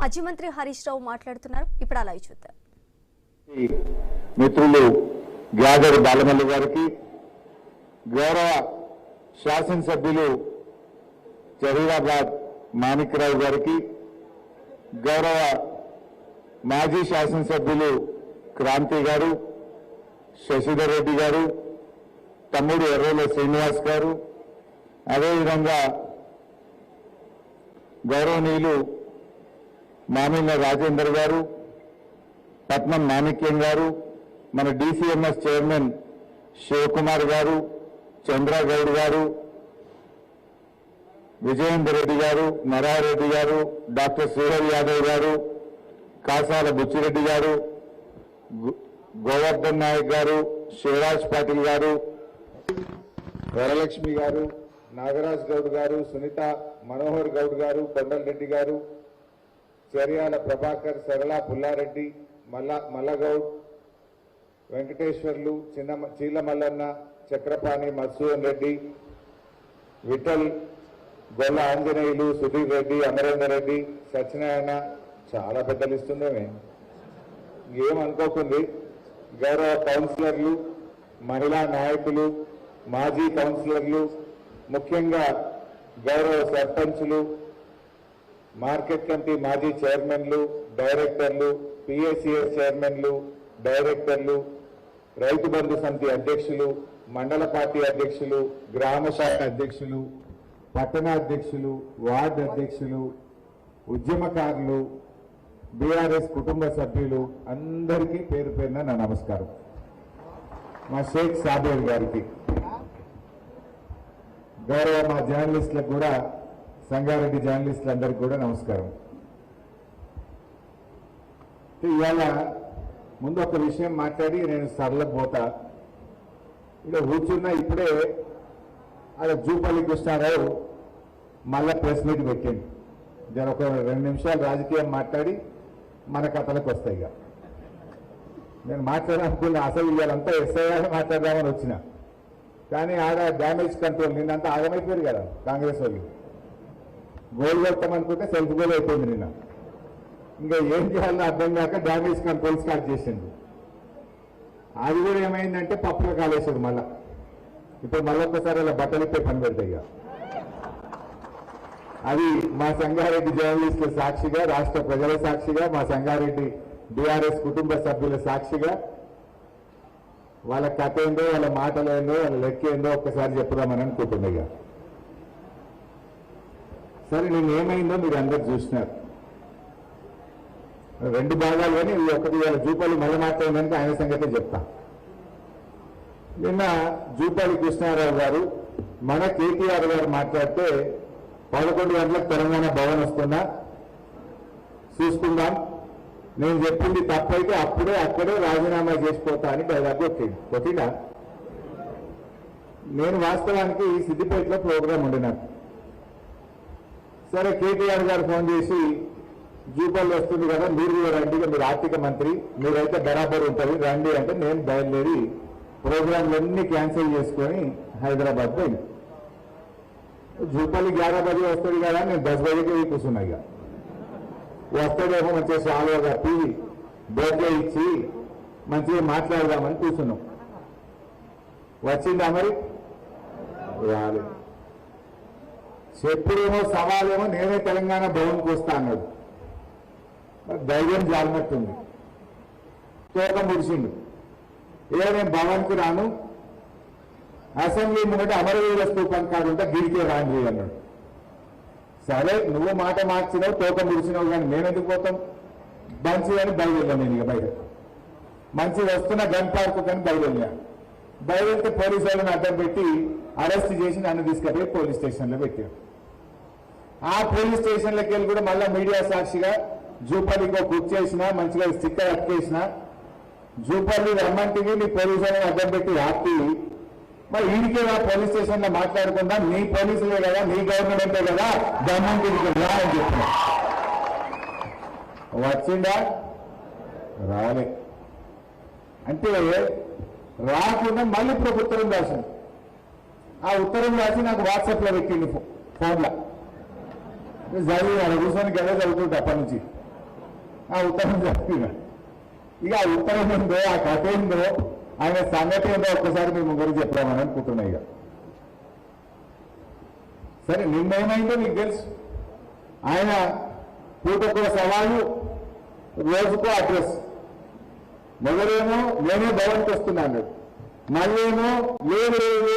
మాజీ మంత్రి హరీష్ రావు మాట్లాడుతున్నారు. ఇప్పుడు అలా చూద్దాం. మిత్రులు గ్యాదర్ బాలమల్లి గారికి, గౌరవ శాసనసభ్యులు జహీరాబాద్ మాణిక్రావు గారికి, గౌరవ మాజీ శాసనసభ్యులు క్రాంతి గారు, శశిధర్ రెడ్డి గారు, తమ్ముడు ఎర్రోల శ్రీనివాస్ గారు, అదేవిధంగా గౌరవనీయులు మామిళ్ళ రాజేందర్ గారు, పట్నం మాణిక్యం గారు, మన డీసీఎంఎస్ చైర్మన్ శివకుమార్ గారు, చంద్రగౌడ్ గారు, విజయేందర్ రెడ్డి గారు, నరారెడ్డి గారు, డాక్టర్ శ్రీహరి యాదవ్ గారు, కాసాల బుచ్చిరెడ్డి గారు, గోవర్ధన్ నాయక్ గారు, శివరాజ్ పాటిల్ గారు, వరలక్ష్మి గారు, నాగరాజ్ గౌడ్ గారు, సునీత మనోహర్ గౌడ్ గారు, కొండలరెడ్డి గారు, చర్యాల ప్రభాకర్, సరళ పుల్లారెడ్డి, మల్లగౌడ్, వెంకటేశ్వర్లు, చీల మల్లన్న, చక్రపాణి, మత్సూదన్ రెడ్డి, విఠల్, గొల్ల ఆంజనేయులు, సుధీర్ రెడ్డి, అమరేందర్ రెడ్డి, సత్యనారాయణ, చాలా పెద్ద లిస్ట్ ఉందేమే, ఏమనుకోకుంది. గౌరవ కౌన్సిలర్లు, మహిళా నాయకులు, మాజీ కౌన్సిలర్లు, ముఖ్యంగా గౌరవ సర్పంచులు, మార్కెట్ కమిటీ మాజీ చైర్మన్లు, డైరెక్టర్లు, పిఎస్సిఎస్ చైర్మన్లు, డైరెక్టర్లు, రైతు బంధు సమితి అధ్యక్షులు, మండల పార్టీ అధ్యక్షులు, గ్రామ శాఖ అధ్యక్షులు, పట్టణ అధ్యక్షులు, వార్డు అధ్యక్షులు, ఉద్యమకారులు, బీఆర్ఎస్ కుటుంబ సభ్యులు అందరికీ పేరు పేరున నా నమస్కారం. మా షేక్ సాబేర్ గారికి, గౌరవ మా జర్నలిస్టులకు కూడా, సంగారెడ్డి జర్నలిస్టులందరికీ కూడా నమస్కారం. ఇవాళ ముందు ఒక విషయం మాట్లాడి నేను సరళకు పోతా. ఇక్కడ కూర్చున్నా ఇప్పుడే అక్కడ జూపల్లి కృష్ణారావు మళ్ళా ప్రెస్ మీట్ పెట్టింది. జర ఒక 2 నిమిషాలు రాజకీయం మాట్లాడి మన కథలకు వస్తాయి. ఇక నేను మాట్లాడాలనుకున్న అసలు ఇవాళంతా ఎస్ఐ మాట్లాడదామని వచ్చిన, కానీ ఆడ డ్యామేజ్ కంట్రోల్ నిన్నంతా ఆగమైపోయారు కదా కాంగ్రెస్ వాళ్ళు. గోల్ కొట్టమనుకుంటే సెల్ఫ్ గోల్ అయిపోయింది నిన్న. ఇంకా ఏం చేయాలో అర్థం కాక డ్యామేజ్ కంట్రోల్ స్టార్ట్ చేసింది. అది కూడా ఏమైందంటే పప్పులో కాలేసాడు మళ్ళా. ఇప్పుడు మళ్ళొక్కసారి అలా బట్టలు ఇప్పే పని పెడతాయి. అది మా సంగారెడ్డి జర్నలిస్టుల సాక్షిగా, రాష్ట్ర ప్రజల సాక్షిగా, మా సంగారెడ్డి బీఆర్ఎస్ కుటుంబ సభ్యుల సాక్షిగా వాళ్ళ కథ ఏందో, వాళ్ళ మాటలు ఏందో, వాళ్ళ లెక్క ఏందో ఒక్కసారి చెప్పుదామని అనుకుంటున్నాయి. సరే, నేను ఏమైందో మీరు అందరు చూసినారు. 2 భాగాలు కానీ ఒకటి జూపల్లి మళ్ళీ మాట్లాడిందంటే ఆయన సంగతే చెప్తా. నిన్న జూపల్లి కృష్ణారావు గారు మన కేటీఆర్ గారు మాట్లాడితే 11 గంటలకు తెలంగాణ భవన్ వస్తున్నా చూసుకుందాం, నేను చెప్పింది తప్పైతే అప్పుడే అక్కడే రాజీనామా చేసిపోతా అని డైలాగ్ కొట్టినా. నేను వాస్తవానికి సిద్దిపేటలో ప్రోగ్రాం ఉండినాను. సరే, కేటీఆర్ గారు ఫోన్ చేసి జూపల్లి వస్తుంది కదా, మీరు రండి, మీరు ఆర్థిక మంత్రి, మీరైతే బరాబర్ ఉంటుంది రండి అంటే నేను బయలుదేరి ప్రోగ్రాంలన్నీ క్యాన్సిల్ చేసుకొని హైదరాబాద్ పోయి జూపల్లి 11 బజే వస్తుంది కదా, నేను 10 బజేకి కూర్చున్నా. ఇక వస్తాడేమో మంచిగా సాల్వ కప్పి బోకే ఇచ్చి మంచిగా మాట్లాడదామని కూర్చున్నాం. వచ్చిందా మరి? రాలేదు. చెప్పుడేమో సవాలేమో నేనే తెలంగాణ భవన్కి వస్తా అన్నాడు. ధైర్యం జాలినట్టుంది. తోక ముడిచిండు. నేను భవన్కి రాను, అసెంబ్లీ ముంగట అమరవీర స్తూపం కాడుంటే గిరికే రాండి అన్నాడు. సరే, నువ్వు మాట మార్చినావు, తోక ముడిచినావు, కానీ నేనెందుకు పోతాం? మంచి అని బయలుదేరాను. నేను ఇక బయట మంచి వస్తున్న గన్ పార్కు కానీ బయలుదేరాను. బయలుదేరితే పోలీసు వాళ్ళని అడ్డం పెట్టి అరెస్ట్ చేసి నన్ను తీసుకెళ్ళి పోలీస్ స్టేషన్లో పెట్టారు. ఆ పోలీస్ స్టేషన్లోకి వెళ్ళి కూడా మళ్ళీ మీడియా సాక్షిగా జూపల్లికి బుక్ చేసిన, మంచిగా స్టిక్కర్ అతికేసిన, జూపల్లి రమ్మంటివి నీ పోలీసు వాళ్ళని అడ్డం పెట్టి ఆపి మరి ఈడికే పోలీస్ స్టేషన్లో మాట్లాడుకుందాం, నీ పోలీసులే కదా, నీ గవర్నమెంటే కదా, గవర్నమెంట్ రా అని చెప్పిన. వచ్చిందా? రాలే. అంటే రాకుండా మళ్ళీ ఇప్పుడు ఉత్తరం రాసింది. ఆ ఉత్తరం రాసి నాకు వాట్సాప్లో పెట్టింది, ఫోన్లో చదివి కూర్చొని గదే చదువుతుంటే అప్పటి నుంచి ఆ ఉత్తరం చదివిన. ఇక ఆ ఉత్తరం ఏందో ఆ కథ ఏందో ఆయన సంగతి ఏందో ఒక్కసారి మీ ముగ్గురు చెప్తామని అనుకుంటున్నా. ఇక సరే నిన్నేమైందో మీకు తెలుసు. ఆయన పూటకో సవాలు, రోజుకో అడ్రస్. మొదలేమో నేనే భవన్కి వస్తున్నాను, మళ్ళీ ఏమో లేదు